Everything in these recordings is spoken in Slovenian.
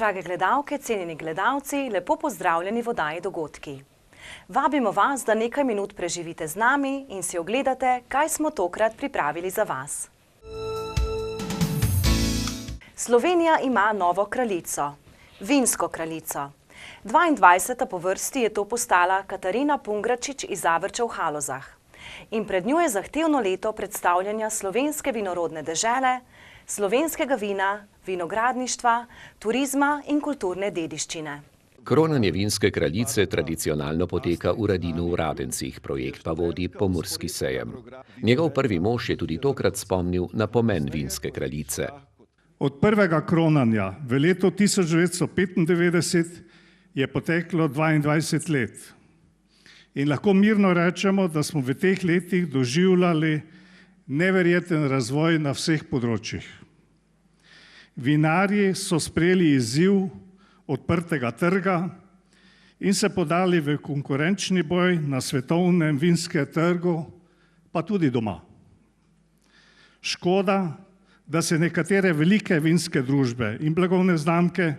Drage gledalke, cenjeni gledalci, lepo pozdravljeni v oddaji Dogodki. Vabimo vas, da nekaj minut preživite z nami in si ogledate, kaj smo tokrat pripravili za vas. Slovenija ima novo kraljico, vinsko kraljico. 22. po vrsti je to postala Katarina Pungračič iz Zavrča v Halozah. In pred njo je zahtevno leto predstavljanja slovenske vinorodne dežele, slovenskega vina, vinogradništva, turizma in kulturne dediščine. Kronanje vinske kraljice tradicionalno poteka v Radinu v Radencih, projekt pa vodi Pomurski sejem. Njegov prvi mož je tudi tokrat spomnil na pomen vinske kraljice. Od prvega kronanja v letu 1995 je poteklo 22 let. In lahko mirno rečemo, da smo v teh letih doživljali neverjeten razvoj na vseh področjih. Vinarji so sprejeli izziv odprtega trga in se podali v konkurenčni boj na svetovnem vinskem trgu, pa tudi doma. Škoda, da se nekatere velike vinske družbe in blagovne znamke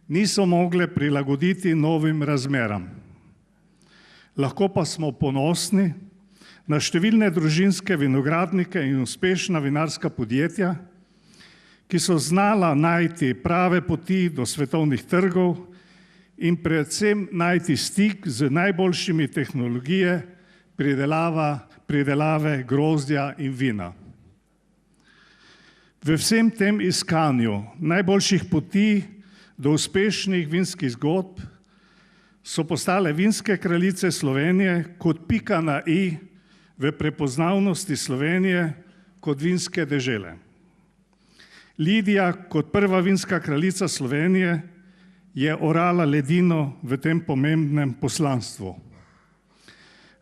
niso mogle prilagoditi novim razmeram. Lahko pa smo ponosni na številne družinske vinogradnike in uspešna vinarska podjetja, ki so znala najti prave poti do svetovnih trgov in predvsem najti stik z najboljšimi tehnologije pridelave grozdja in vina. V vsem tem iskanju najboljših poti do uspešnih vinskih zgodb so postale vinske kraljice Slovenije kot pika na i v prepoznavnosti Slovenije kot vinske dežele. Lidija kot prva vinska kraljica Slovenije je orala ledino v tem pomembnem poslanstvu.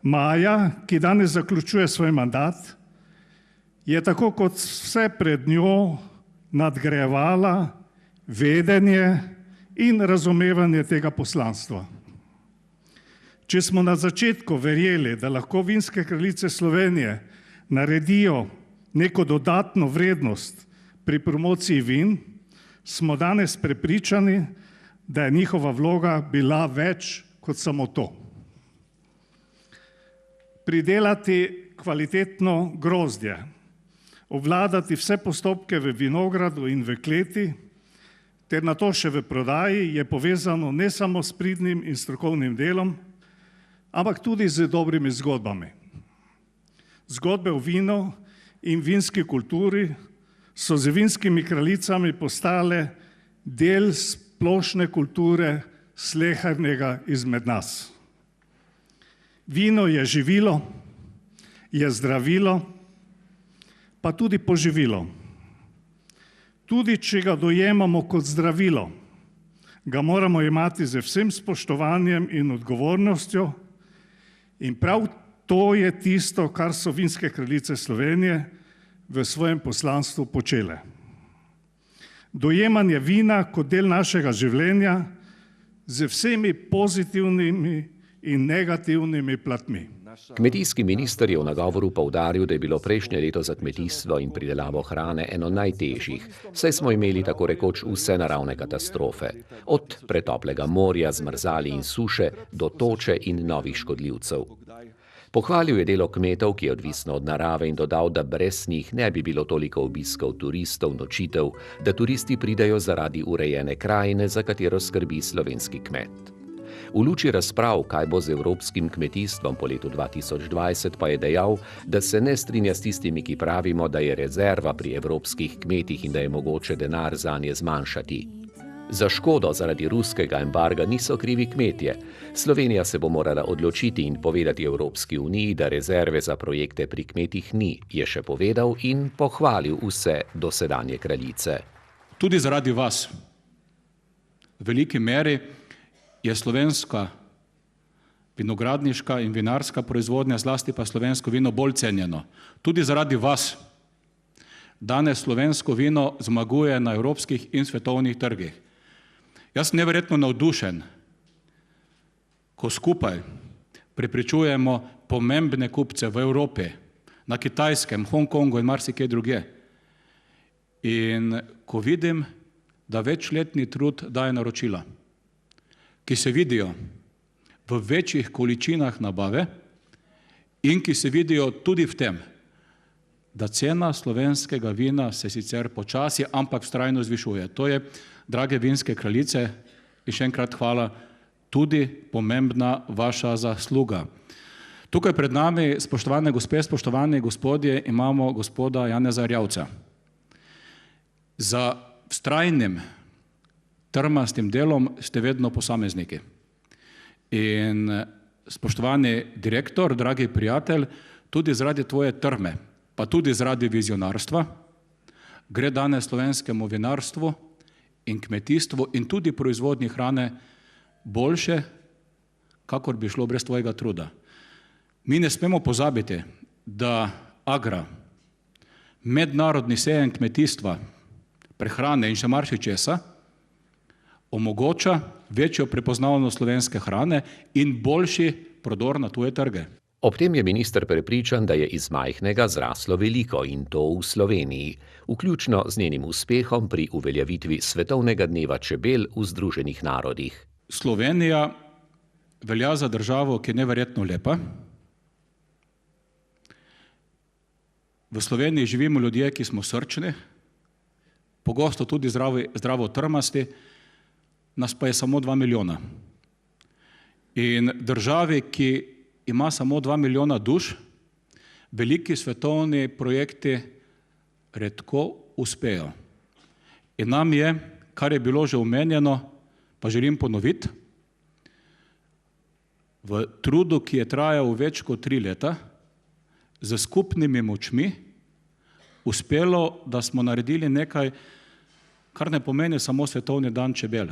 Maja, ki danes zaključuje svoj mandat, je tako kot vse pred njo nadgrajevala vedenje in razumevanje tega poslanstva. Če smo na začetku verjeli, da lahko vinske kraljice Slovenije naredijo neko dodatno vrednost pri promociji vin, smo danes prepričani, da je njihova vloga bila več kot samo to. Pridelati kvalitetno grozdje, obvladati vse postopke v vinogradu in v kleti, ter nato še v prodaji je povezano ne samo s pridnim in strokovnim delom, ampak tudi z dobrimi zgodbami. Zgodbe o vinu in vinski kulturi so z vinskimi kraljicami postale del splošne kulture slehernega izmed nas. Vino je živilo, je zdravilo, pa tudi poživilo. Tudi če ga dojemamo kot zdravilo, ga moramo imati z vsem spoštovanjem in odgovornostjo in prav to je tisto, kar so vinske kraljice Slovenije v svojem poslanstvu počele. Dojemanje vina kot del našega življenja z vsemi pozitivnimi in negativnimi platmi. Kmetijski minister je v nagovoru poudaril, da je bilo prejšnje leto za kmetijstvo in pridelavo hrane eno najtežjih, saj smo imeli tako rekoč vse naravne katastrofe, od pretoplega morja, zmrzali in suše do toče in novih škodljivcev. Pohvalil je delo kmetov, ki je odvisno od narave, in dodal, da brez njih ne bi bilo toliko obiskov turistov, nočitev, da turisti pridejo zaradi urejene krajine, za katero skrbi slovenski kmet. V luči razprav, kaj bo z evropskim kmetijstvom po letu 2020, pa je dejal, da se ne strinja s tistimi, ki pravimo, da je rezerva pri evropskih kmetih in da je mogoče denar zanje zmanjšati. Za škodo zaradi ruskega embarga niso krivi kmetje. Slovenija se bo morala odločiti in povedati Evropski uniji, da rezerve za projekte pri kmetih ni, je še povedal in pohvalil vse dosedanje kraljice. Tudi zaradi vas, v veliki meri, je slovenska vinogradniška in vinarska proizvodnja, zlasti pa slovensko vino, bolj cenjeno. Tudi zaradi vas danes slovensko vino zmaguje na evropskih in svetovnih trgih. Jaz sem neverjetno navdušen, ko skupaj prepričujemo pomembne kupce v Evropi, na Kitajskem, Hongkongu in marsikje drugje. In ko vidim, da večletni trud daje naročila, ki se vidijo v večjih količinah nabave in ki se vidijo tudi v tem, da cena slovenskega vina se sicer počasi, ampak vztrajno zvišuje. To je, drage vinske kraljice, in še enkrat hvala, tudi pomembna vaša zasluga. Tukaj pred nami, spoštovane gospe, spoštovani gospodje, imamo gospoda Janeza Erjavca. Za vztrajnim, trmastim delom ste vedno posamezniki. In spoštovani direktor, dragi prijatelj, tudi zaradi tvoje trme, pa tudi zaradi vizionarstva, gre danes slovenskemu vinarstvu in kmetijstvu in tudi proizvodnji hrane boljše, kakor bi šlo brez tvojega truda. Mi ne smemo pozabiti, da Agra, mednarodni sejem kmetijstva, prehrane in še marsičesa, omogoča večjo prepoznavnost slovenske hrane in boljši prodor na tuje trge. Ob tem je minister prepričan, da je iz majhnega zraslo veliko in to v Sloveniji, vključno z njenim uspehom pri uveljavitvi Svetovnega dneva čebel v Združenih narodih. Slovenija velja za državo, ki je neverjetno lepa. V Sloveniji živimo ljudje, ki smo srčni, pogosto tudi zdravo trmasti, nas pa je samo 2 milijona. In državi, ki ima samo 2 milijona duš, veliki svetovni projekti redko uspejo. In nam je, kar je bilo že omenjeno, pa želim ponoviti, v trudu, ki je trajal več kot 3 leta, z skupnimi močmi uspelo, da smo naredili nekaj, kar ne pomeni samo Svetovni dan čebel.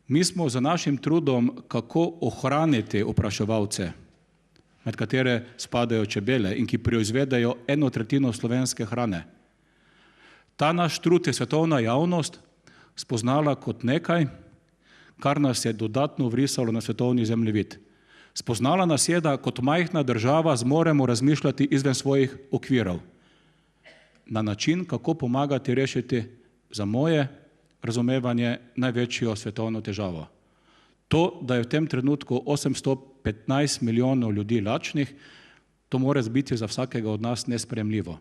Mi smo za našim trudom, kako ohraniti opraševalce, med katere spadajo čebele in ki proizvedajo 1/3 slovenske hrane. Ta naš trud je svetovna javnost spoznala kot nekaj, kar nas je dodatno vrisalo na svetovni zemljevid. Spoznala nas je, da kot majhna država zmoremo razmišljati izven svojih okvirov. Na način, kako pomagati rešiti za moje razumevanje največjo svetovno težavo. To, da je v tem trenutku 815 milijonov ljudi lačnih, to mora biti za vsakega od nas nesprejemljivo.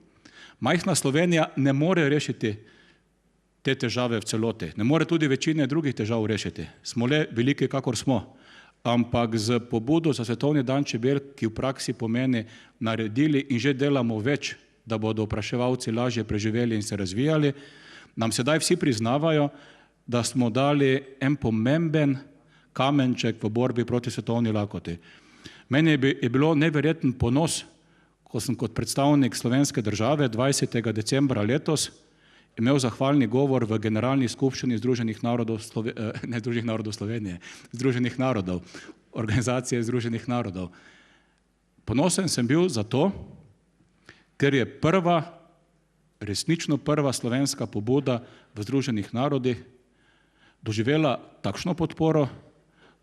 Majhna Slovenija ne more rešiti te težave v celoti, ne more tudi večine drugih težav rešiti. Smo le veliki, kakor smo, ampak z pobudo za Svetovni dan čebel, ki v praksi pomeni naredili in že delamo več, da bodo opraševalci lažje preživeli in se razvijali, nam sedaj vsi priznavajo, da smo dali en pomemben kamenček v borbi proti svetovni lakoti. Meni je bilo neverjeten ponos, ko sem kot predstavnik slovenske države 20. decembra letos imel zahvalni govor v Generalni skupščini Združenih narodov Slovenije, Združenih narodov, Organizacije Združenih narodov. Ponosen sem bil zato, ker je resnično prva slovenska pobuda v Združenih narodih doživela takšno podporo,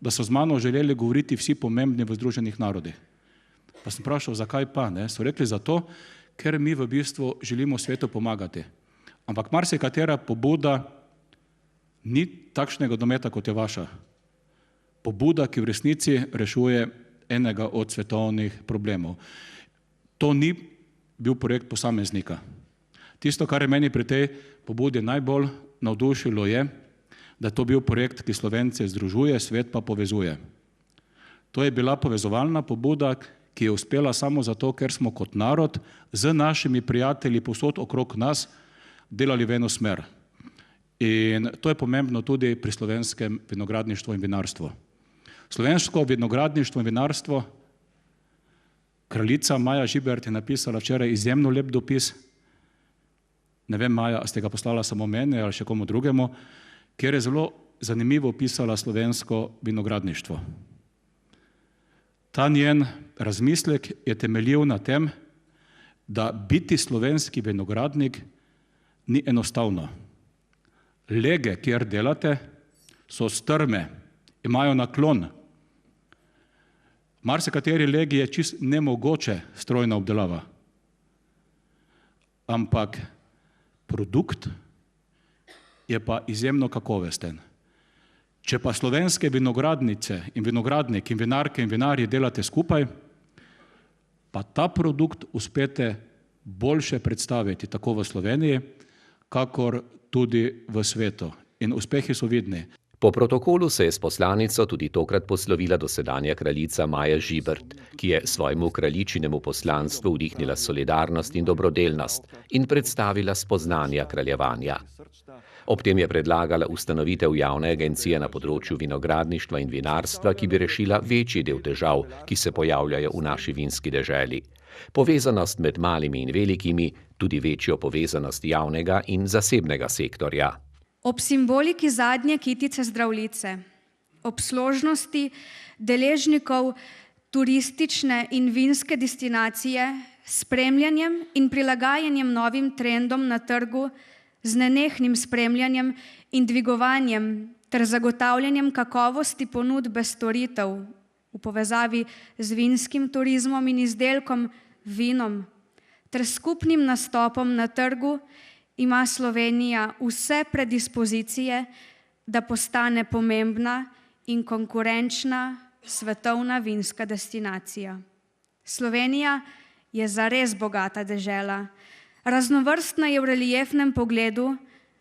da so z mano želeli govoriti vsi pomembni v Združenih narodih. Pa sem vprašal, zakaj pa, ne? So rekli zato, ker mi v bistvu želimo svetu pomagati. Ampak marsikatera pobuda ni takšnega dometa, kot je vaša. Pobuda, ki v resnici rešuje enega od svetovnih problemov. To ni bil projekt posameznika. Tisto, kar je meni pri tej pobudi najbolj navdušilo, je, da je to bil projekt, ki Slovence združuje, svet pa povezuje. To je bila povezovalna pobuda, ki je uspela samo zato, ker smo kot narod z našimi prijatelji povsod okrog nas delali v eno smer. In to je pomembno tudi pri slovenskem vinogradništvu in vinarstvu. Slovensko vinogradništvo in vinarstvo, kraljica Maja Žibert je napisala včeraj izjemno lep dopis, ne vem, Maja, a ste ga poslala samo meni ali še komu drugemu, kjer je zelo zanimivo opisala slovensko vinogradništvo. Ta njen razmislek je temeljil na tem, da biti slovenski vinogradnik ni enostavno. Lege, kjer delate, so strme, imajo naklon. Marsikateri legi je čist nemogoče strojna obdelava. Ampak produkt, je pa izjemno kakovosten. Če pa slovenske vinogradnice in vinogradnik in vinarke in vinarji delate skupaj, pa ta produkt uspete boljše predstaviti tako v Sloveniji, kakor tudi v svetu. In uspehi so vidni. Po protokolu se je s poslanico tudi tokrat poslovila dosedanja kraljica Maja Žibert, ki je svojemu kraljičinemu poslanstvu vdihnila solidarnost in dobrodelnost in predstavila spoznanja kraljevanja. Ob tem je predlagala ustanovitev javne agencije na področju vinogradništva in vinarstva, ki bi rešila večji del težav, ki se pojavljajo v naši vinski deželi. Povezanost med malimi in velikimi, tudi večjo povezanost javnega in zasebnega sektorja. Ob simboliki zadnje kitice Zdravljice, ob složnosti deležnikov turistične in vinske destinacije, spremljanjem in prilagajanjem novim trendom na trgu, z nenehnim spremljanjem in dvigovanjem ter zagotavljanjem kakovosti ponudbe storitev v povezavi z vinskim turizmom in izdelkom vinom ter skupnim nastopom na trgu, ima Slovenija vse predispozicije, da postane pomembna in konkurenčna svetovna vinska destinacija. Slovenija je zares bogata dežela. Raznovrstna je v reliefnem pogledu,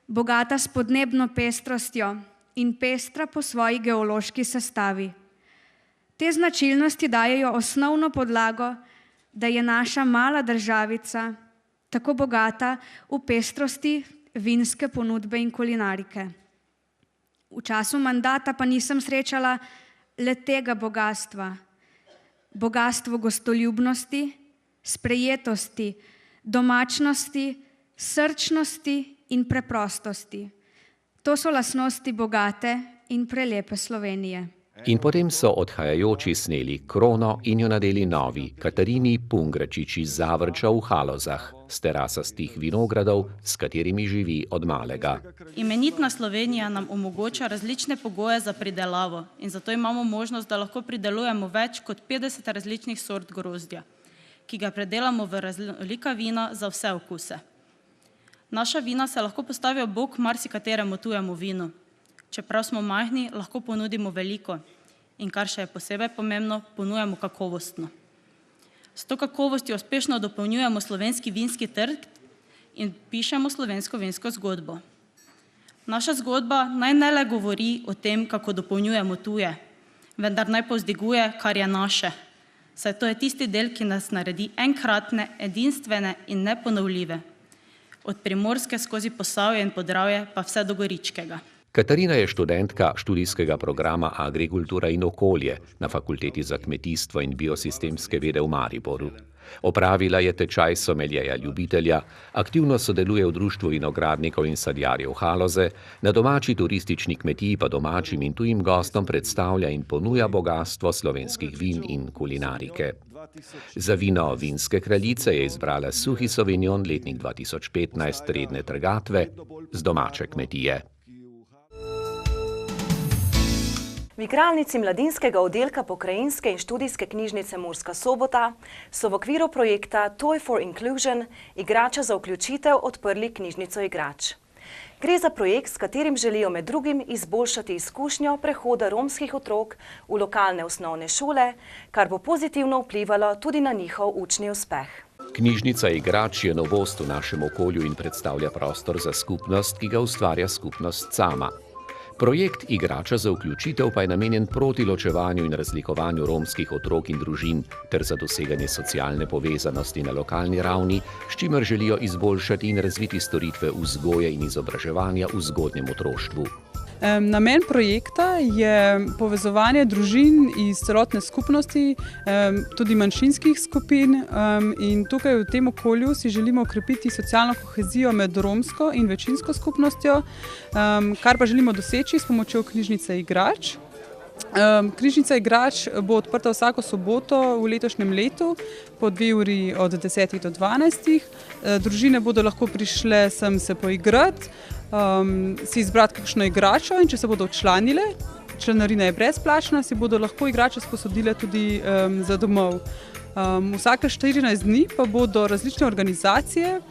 bogata s podnebno pestrostjo in pestra po svoji geološki sestavi. Te značilnosti dajejo osnovno podlago, da je naša mala državica tako bogata v pestrosti vinske ponudbe in kulinarike. V času mandata pa nisem srečala le tega bogastva. Bogastvo gostoljubnosti, sprejetosti, domačnosti, srčnosti in preprostosti. To so lastnosti bogate in prelepe Slovenije. In potem so odhajajoči sneli krono in jo nadeli novi Katarini Pungračič iz Zavrča v Halozah, s terasastih vinogradov, s katerimi živi od malega. Imenitna Slovenija nam omogoča različne pogoje za pridelavo in zato imamo možnost, da lahko pridelujemo več kot 50 različnih sort grozdja, ki ga predelamo v raznolika vina za vse okuse. Naša vina se lahko postavijo bok marsikateremu tujemu vinu. Čeprav smo majhni, lahko ponudimo veliko in kar še je posebej pomembno, ponujamo kakovostno. S to kakovostjo uspešno dopolnjujemo slovenski vinski trg in pišemo slovensko vinsko zgodbo. Naša zgodba naj ne le govori o tem, kako dopolnjujemo tuje, vendar naj povzdiguje, kar je naše, saj to je tisti del, ki nas naredi enkratne, edinstvene in neponovljive. Od Primorske skozi Posavje in Podravje pa vse do Goričkega. Katarina je študentka študijskega programa Agrikultura in okolje na Fakulteti za kmetijstvo in biosistemske vede v Mariboru. Opravila je tečaj someljeja ljubitelja, aktivno sodeluje v društvu vinogradnikov in sadjarjev Haloze, na domači turistični kmetiji pa domačim in tujim gostom predstavlja in ponuja bogastvo slovenskih vin in kulinarike. Za vino vinske kraljice je izbrala suhi sauvignon letnik 2015 redne trgatve z domače kmetije. V igralnici mladinskega oddelka Pokrajinske in študijske knjižnice Murska Sobota so v okviru projekta Toy for Inclusion igrača za vključitev odprli knjižnico igrač. Gre za projekt, s katerim želijo med drugim izboljšati izkušnjo prehoda romskih otrok v lokalne osnovne šole, kar bo pozitivno vplivalo tudi na njihov učni uspeh. Knjižnica igrač je novost v našem okolju in predstavlja prostor za skupnost, ki ga ustvarja skupnost sama. Projekt igrača za vključitev pa je namenjen proti ločevanju in razlikovanju romskih otrok in družin ter za doseganje socialne povezanosti na lokalni ravni, s čimer želijo izboljšati in razviti storitve vzgoje in izobraževanja v zgodnjem otroštvu. Namen projekta je povezovanje družin iz celotne skupnosti, tudi manjšinskih skupin, in tukaj v tem okolju si želimo okrepiti socialno kohezijo med romsko in večinsko skupnostjo, kar pa želimo doseči s pomočjo knjižnice igrač. Knjižnica igrač bo odprta vsako soboto v letošnjem letu po 2 uri od 10 do 12. Družine bodo lahko prišle sem se poigrati, si izbrati kakšno igračo in če se bodo včlanile, članarina je brezplačna, si bodo lahko igrače sposodile tudi za domov. Vsake 14 dni pa bodo različne organizacije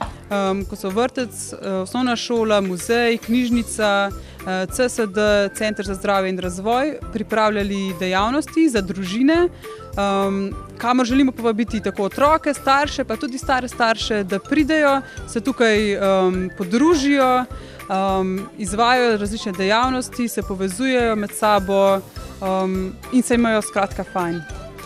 ko so vrtec, osnovna šola, muzej, knjižnica, CSD, Center za zdravje in razvoj, pripravljali dejavnosti za družine, kamor želimo povabiti tako otroke, starše, pa tudi stare starše, da pridejo, se tukaj podružijo, izvajajo različne dejavnosti, se povezujejo med sabo in se imajo skratka fajn.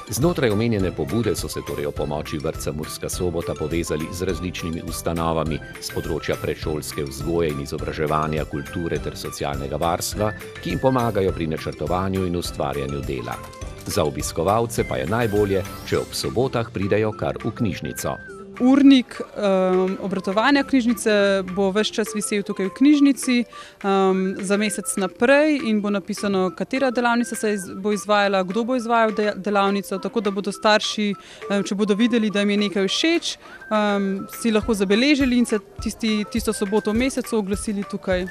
Znotraj omenjene pobude so se torej o pomoči vrtca Murska Sobota povezali z različnimi ustanovami z področja predšolske vzgoje in izobraževanja, kulture ter socialnega varstva, ki jim pomagajo pri načrtovanju in ustvarjanju dela. Za obiskovalce pa je najbolje, če ob sobotah pridejo kar v knjižnico. Urnik obratovanja knjižnice bo ves čas visel tukaj v knjižnici za mesec naprej in bo napisano, katera delavnica se bo izvajala, kdo bo izvajal delavnico, tako da bodo starši, če bodo videli, da jim je nekaj všeč, si lahko zabeležili in se tisto soboto v mesecu oglasili tukaj.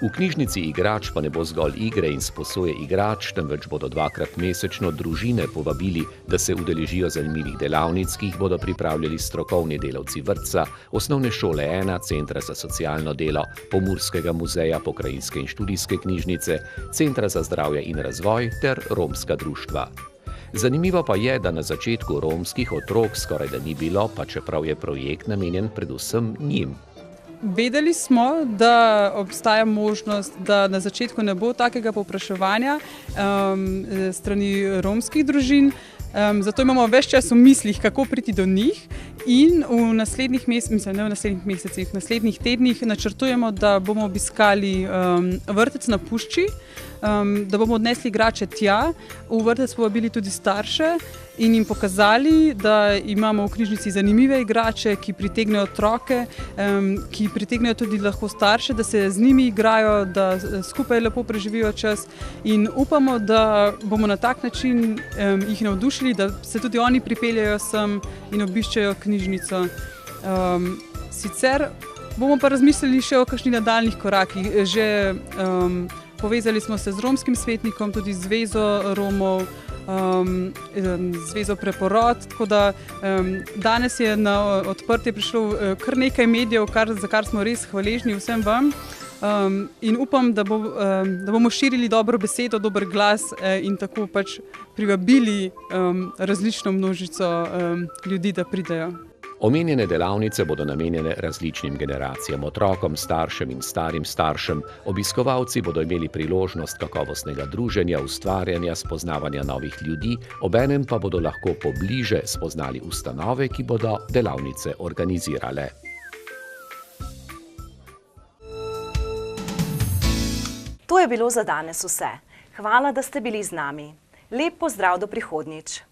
V knjižnici igrač pa ne bo zgolj igre in sposoje igrač, temveč bodo dvakrat mesečno družine povabili, da se udeležijo zanimivih delavnic, ki jih bodo pripravljali strokovni delavci vrtca, osnovne šole 1, Centra za socialno delo, Pomurskega muzeja, Pokrajinske in študijske knjižnice, Centra za zdravje in razvoj ter romska društva. Zanimivo pa je, da na začetku romskih otrok skoraj da ni bilo, pa čeprav je projekt namenjen predvsem njim. Vedeli smo, da obstaja možnost, da na začetku ne bo takega povpraševanja strani romskih družin, zato imamo ves čas v mislih, kako priti do njih in v naslednjih mesecih, v naslednjih tednih načrtujemo, da bomo obiskali vrtec na Pušči, da bomo odnesli igrače tja, v vrtec povabili tudi starše in jim pokazali, da imamo v knjižnici zanimive igrače, ki pritegnejo otroke, ki pritegnejo tudi lahko starše, da se z njimi igrajo, da skupaj lepo preživijo čas in upamo, da bomo na tak način jih navdušili, da se tudi oni pripeljejo sem in obiščejo knjižnico. Sicer bomo pa razmislili še o kakšnih nadaljnjih korakih. Že povezali smo se z romskim svetnikom, tudi Zvezo Romov, Zvezo Preporod, tako da danes je na odprtje prišlo kar nekaj medijev, za kar smo res hvaležni vsem vam in upam, da bomo širili dobro besedo, dober glas in tako pač privabili različno množico ljudi, da pridejo. Omenjene delavnice bodo namenjene različnim generacijam, otrokom, staršem in starim staršem. Obiskovalci bodo imeli priložnost kakovostnega druženja, ustvarjanja, spoznavanja novih ljudi, obenem pa bodo lahko pobliže spoznali ustanove, ki bodo delavnice organizirale. To je bilo za danes vse. Hvala, da ste bili z nami. Lep pozdrav do prihodnjič.